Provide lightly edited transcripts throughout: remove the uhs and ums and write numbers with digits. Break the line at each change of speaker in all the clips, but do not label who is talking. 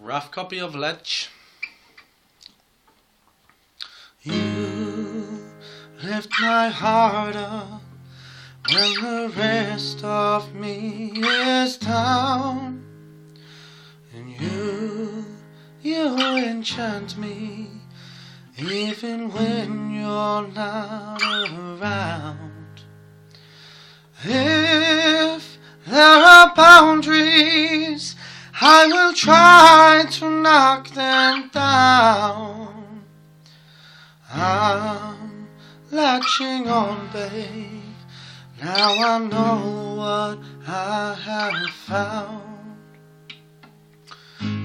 Rough copy of Latch.
You lift my heart up when the rest of me is down, and you enchant me even when you're not around. If there are boundaries, I will try to knock them down. I'm latching on, babe. Now I know what I have found.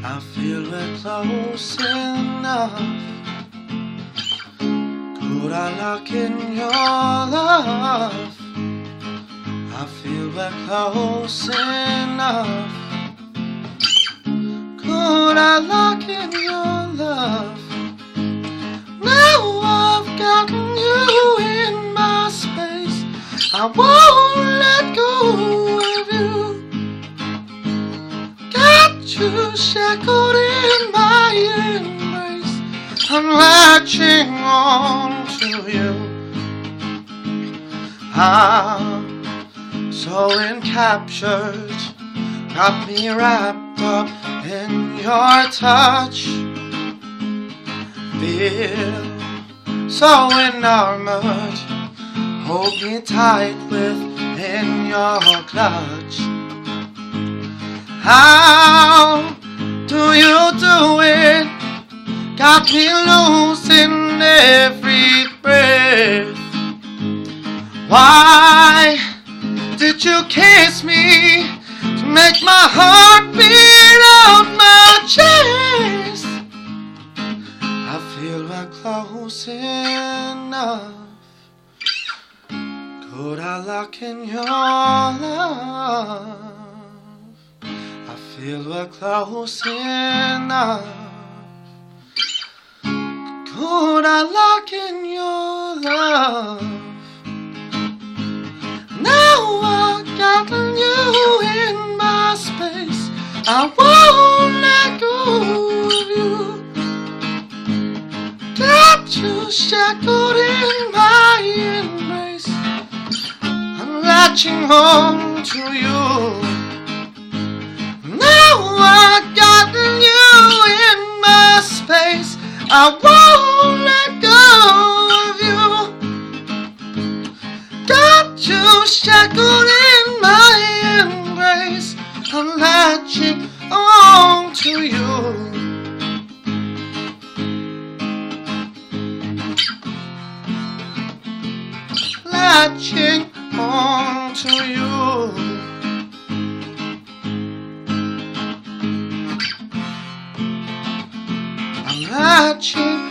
I feel we're close enough. Could I lock in your love? I feel we're close enough. Could I lock in your love? Now I've gotten you in my space, I won't let go of you. Got you shackled in my embrace, I'm latching on to you. I'm so encaptured, got me wrapped up in your touch. Feel so enamored, hold me tight within your clutch. How do you do it? Got me losing every breath. Why did you kiss me to make my heart beat out my chest? I feel we're close enough. Could I lock in your love? I feel we're close enough. Could I lock in your love? Now I've gotten you in my space, I won't let go of you. Got you shackled in my embrace, I'm latching on to you. Now I've gotten you in my space, I won't let go of you. Got you shackled in my embrace, I'm latching on to you. Latching on to you. I'm latching